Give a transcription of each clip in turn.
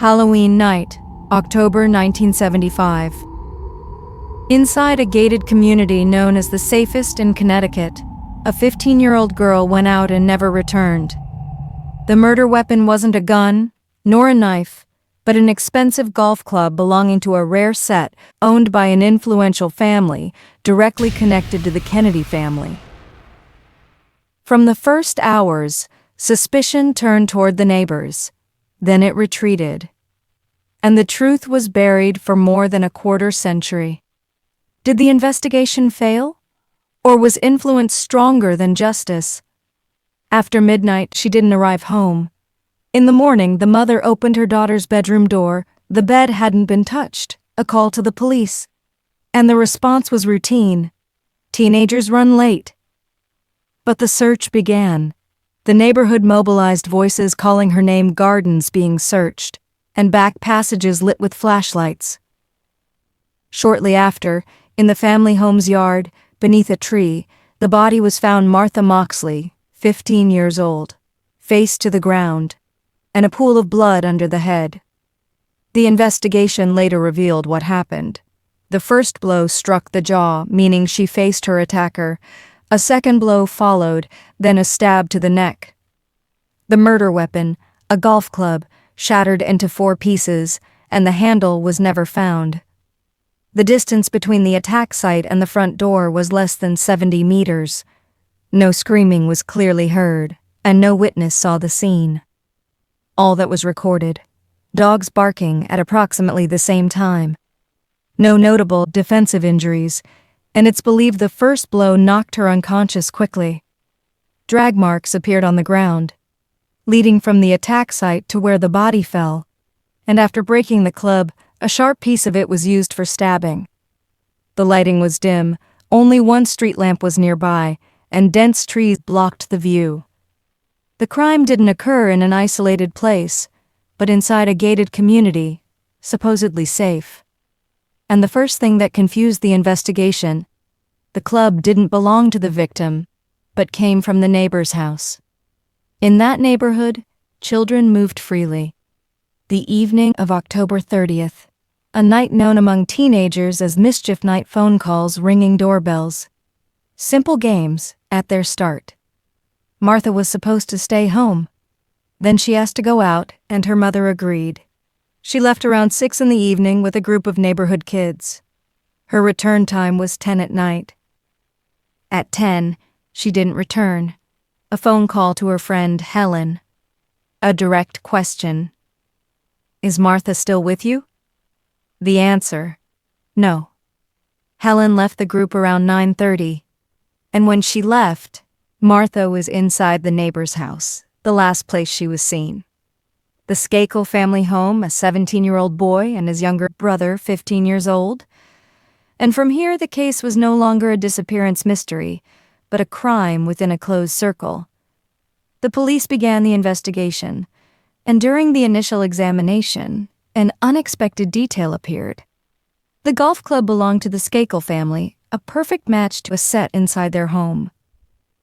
Halloween night, October 1975. Inside a gated community known as the Safest in Connecticut, a 15-year-old girl went out and never returned. The murder weapon wasn't a gun, nor a knife, but an expensive golf club belonging to a rare set owned by an influential family directly connected to the Kennedy family. From the first hours, suspicion turned toward the neighbors. Then it retreated. And the truth was buried for more than a quarter century. Did the investigation fail? Or was influence stronger than justice? After midnight, she didn't arrive home. In the morning, the mother opened her daughter's bedroom door. The bed hadn't been touched. A call to the police. And the response was routine. Teenagers run late. But the search began. The neighborhood mobilized, voices calling her name, gardens being searched, and back passages lit with flashlights. Shortly after, in the family home's yard, beneath a tree, the body was found. Martha Moxley, 15 years old, face to the ground, and a pool of blood under the head. The investigation later revealed what happened. The first blow struck the jaw, meaning she faced her attacker. A second blow followed, then a stab to the neck. The murder weapon, a golf club, shattered into 4 pieces, and the handle was never found. The distance between the attack site and the front door was less than 70 meters. No screaming was clearly heard, and no witness saw the scene. All that was recorded: dogs barking at approximately the same time. No notable defensive injuries, and it's believed the first blow knocked her unconscious quickly. Drag marks appeared on the ground, leading from the attack site to where the body fell, and after breaking the club, a sharp piece of it was used for stabbing. The lighting was dim, only one street lamp was nearby, and dense trees blocked the view. The crime didn't occur in an isolated place, but inside a gated community, supposedly safe. And the first thing that confused the investigation: the club didn't belong to the victim, but came from the neighbor's house. In that neighborhood, children moved freely. The evening of October 30th, a night known among teenagers as mischief night, phone calls, ringing doorbells. Simple games at their start. Martha was supposed to stay home. Then she asked to go out, and her mother agreed. She left around 6 in the evening with a group of neighborhood kids. Her return time was 10 at night. At 10, she didn't return. A phone call to her friend, Helen. A direct question. "Is Martha still with you?" The answer: no. Helen left the group around 9:30, and when she left, Martha was inside the neighbor's house, the last place she was seen. The Skakel family home, a 17-year-old boy and his younger brother, 15 years old. And from here, the case was no longer a disappearance mystery, but a crime within a closed circle. The police began the investigation, and during the initial examination, an unexpected detail appeared. The golf club belonged to the Skakel family, a perfect match to a set inside their home.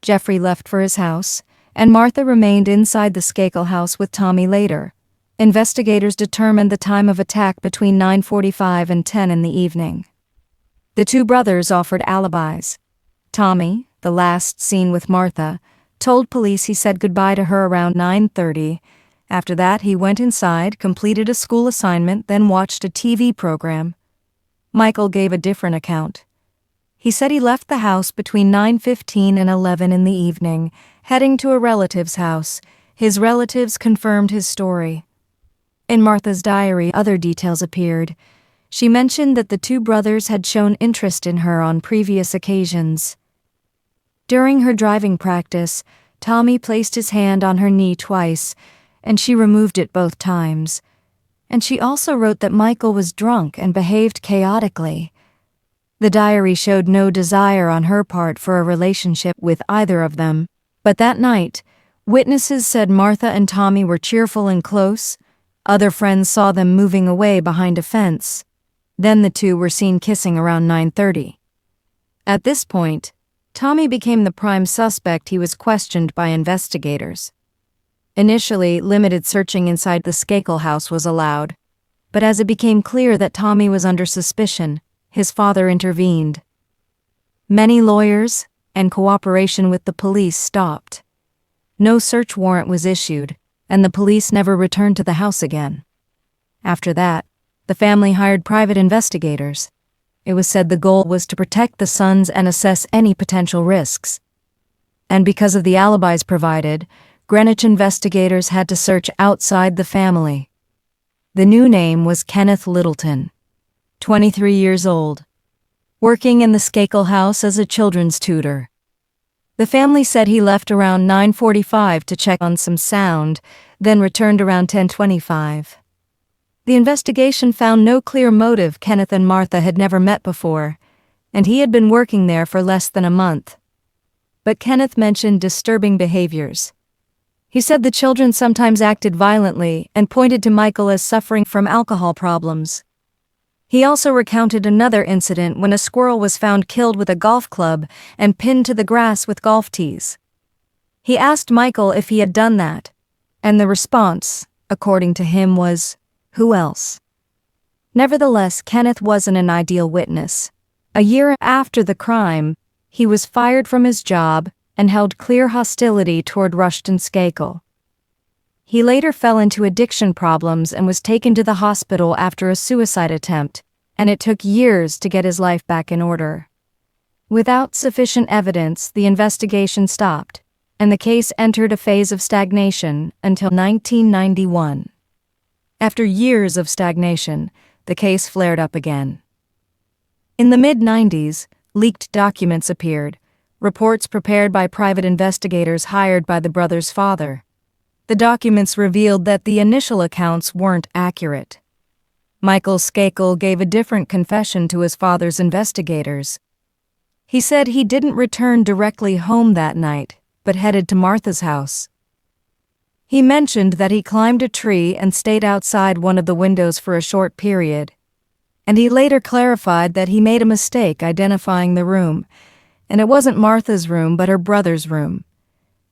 Jeffrey left for his house, and Martha remained inside the Skakel house with Tommy later. Investigators determined the time of attack between 9:45 and 10 in the evening. The 2 brothers offered alibis. Tommy, the last seen with Martha, told police he said goodbye to her around 9:30. After that, he went inside, completed a school assignment, then watched a TV program. Michael gave a different account. He said he left the house between 9:15 and 11 in the evening, heading to a relative's house. His relatives confirmed his story. In Martha's diary, other details appeared. She mentioned that the 2 brothers had shown interest in her on previous occasions. During her driving practice, Tommy placed his hand on her knee twice, and she removed it both times. And she also wrote that Michael was drunk and behaved chaotically. The diary showed no desire on her part for a relationship with either of them, but that night, witnesses said Martha and Tommy were cheerful and close. Other friends saw them moving away behind a fence. Then the 2 were seen kissing around 9:30. At this point, Tommy became the prime suspect. He was questioned by investigators. Initially, limited searching inside the Skakel house was allowed, but as it became clear that Tommy was under suspicion, his father intervened. Many lawyers and cooperation with the police stopped. No search warrant was issued, and the police never returned to the house again. After that, the family hired private investigators. It was said the goal was to protect the sons and assess any potential risks. And because of the alibis provided, Greenwich investigators had to search outside the family. The new name was Kenneth Littleton, 23 years old, working in the Skakel house as a children's tutor. The family said he left around 9:45 to check on some sound, then returned around 10:25. The investigation found no clear motive. Kenneth and Martha had never met before, and he had been working there for less than a month. But Kenneth mentioned disturbing behaviors. He said the children sometimes acted violently and pointed to Michael as suffering from alcohol problems. He also recounted another incident when a squirrel was found killed with a golf club and pinned to the grass with golf tees. He asked Michael if he had done that, and the response, according to him, was, "Who else?" Nevertheless, Kenneth wasn't an ideal witness. A year after the crime, he was fired from his job and held clear hostility toward Rushton Skakel. He later fell into addiction problems and was taken to the hospital after a suicide attempt, and it took years to get his life back in order. Without sufficient evidence, the investigation stopped, and the case entered a phase of stagnation until 1991. After years of stagnation, the case flared up again. In the mid-90s, leaked documents appeared, reports prepared by private investigators hired by the brothers' father. The documents revealed that the initial accounts weren't accurate. Michael Skakel gave a different confession to his father's investigators. He said he didn't return directly home that night, but headed to Martha's house. He mentioned that he climbed a tree and stayed outside one of the windows for a short period, and he later clarified that he made a mistake identifying the room, and it wasn't Martha's room but her brother's room.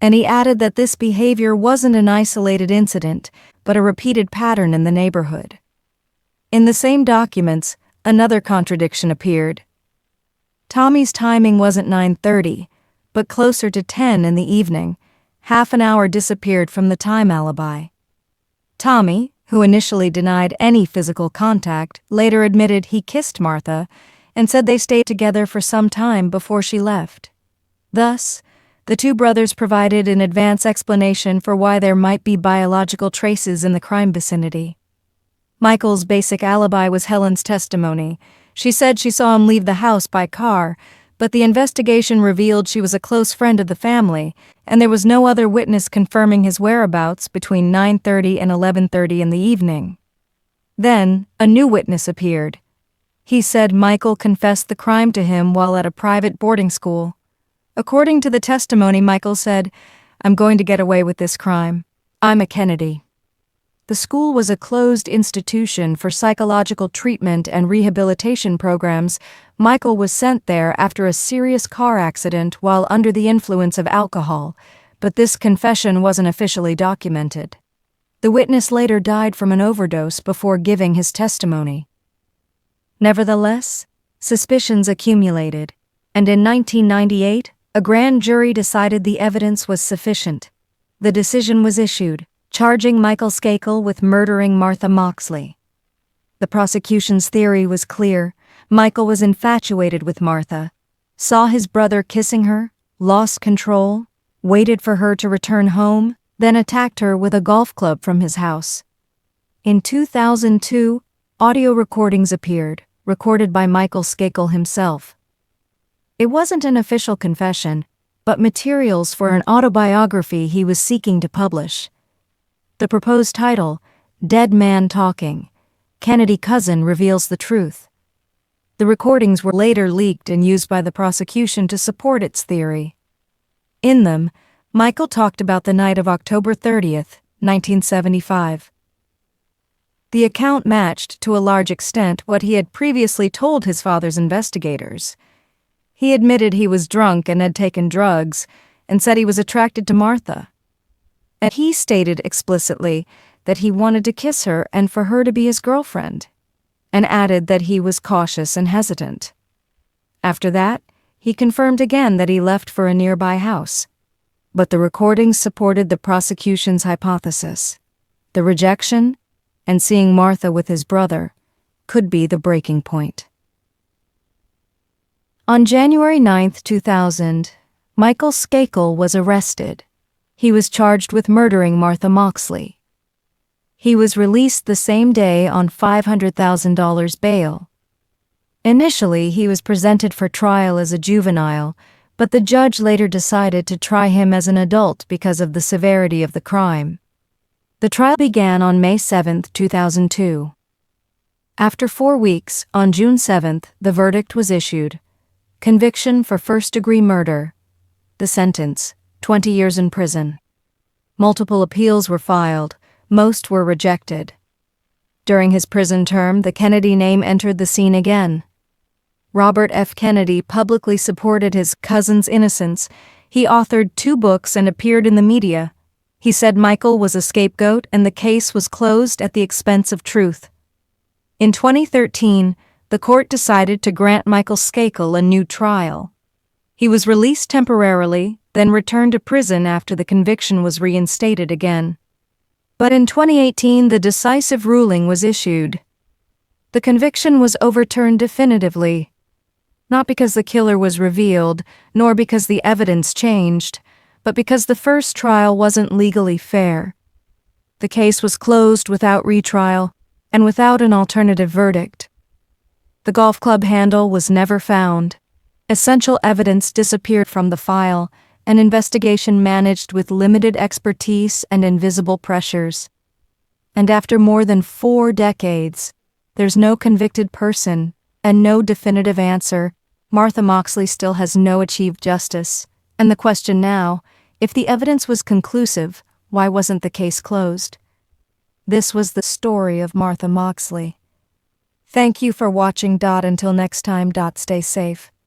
And he added that this behavior wasn't an isolated incident, but a repeated pattern in the neighborhood. In the same documents, another contradiction appeared. Tommy's timing wasn't 9:30, but closer to 10 in the evening. Half an hour disappeared from the time alibi. Tommy, who initially denied any physical contact, later admitted he kissed Martha and said they stayed together for some time before she left. Thus, the two brothers provided an advance explanation for why there might be biological traces in the crime vicinity. Michael's basic alibi was Helen's testimony. She said she saw him leave the house by car, but the investigation revealed she was a close friend of the family, and there was no other witness confirming his whereabouts between 9:30 and 11:30 in the evening. Then, a new witness appeared. He said Michael confessed the crime to him while at a private boarding school. According to the testimony, Michael said, "I'm going to get away with this crime. I'm a Kennedy." The school was a closed institution for psychological treatment and rehabilitation programs. Michael was sent there after a serious car accident while under the influence of alcohol, but this confession wasn't officially documented. The witness later died from an overdose before giving his testimony. Nevertheless, suspicions accumulated, and in 1998, a grand jury decided the evidence was sufficient. The decision was issued, charging Michael Skakel with murdering Martha Moxley. The prosecution's theory was clear. Michael was infatuated with Martha, saw his brother kissing her, lost control, waited for her to return home, then attacked her with a golf club from his house. In 2002, audio recordings appeared, recorded by Michael Skakel himself. It wasn't an official confession, but materials for an autobiography he was seeking to publish. The proposed title, Dead Man Talking, Kennedy Cousin Reveals the Truth. The recordings were later leaked and used by the prosecution to support its theory. In them, Michael talked about the night of October 30th, 1975. The account matched to a large extent what he had previously told his father's investigators. He admitted he was drunk and had taken drugs, and said he was attracted to Martha. and he stated explicitly that he wanted to kiss her and for her to be his girlfriend, and added that he was cautious and hesitant. After that, he confirmed again that he left for a nearby house. But the recordings supported the prosecution's hypothesis. The rejection, and seeing Martha with his brother, could be the breaking point. On January 9, 2000, Michael Skakel was arrested. He was charged with murdering Martha Moxley. He was released the same day on $500,000 bail. Initially, he was presented for trial as a juvenile, but the judge later decided to try him as an adult because of the severity of the crime. The trial began on May 7, 2002. After 4 weeks, on June 7, the verdict was issued. Conviction for first-degree murder. The sentence, 20 years in prison. Multiple appeals were filed. Most were rejected. During his prison term, the Kennedy name entered the scene again. Robert F. Kennedy publicly supported his cousin's innocence. He authored 2 books and appeared in the media. He said Michael was a scapegoat and the case was closed at the expense of truth. In 2013, the court decided to grant Michael Skakel a new trial. He was released temporarily, then returned to prison after the conviction was reinstated again. But in 2018, the decisive ruling was issued. The conviction was overturned definitively. Not because the killer was revealed, nor because the evidence changed, but because the first trial wasn't legally fair. The case was closed without retrial and without an alternative verdict. The golf club handle was never found. Essential evidence disappeared from the file, an investigation managed with limited expertise and invisible pressures. And after more than 4 decades, there's no convicted person and no definitive answer. Martha Moxley still has no achieved justice. And the question now, if the evidence was conclusive, why wasn't the case closed? This was the story of Martha Moxley. Thank you for watching. Until next time. Stay safe.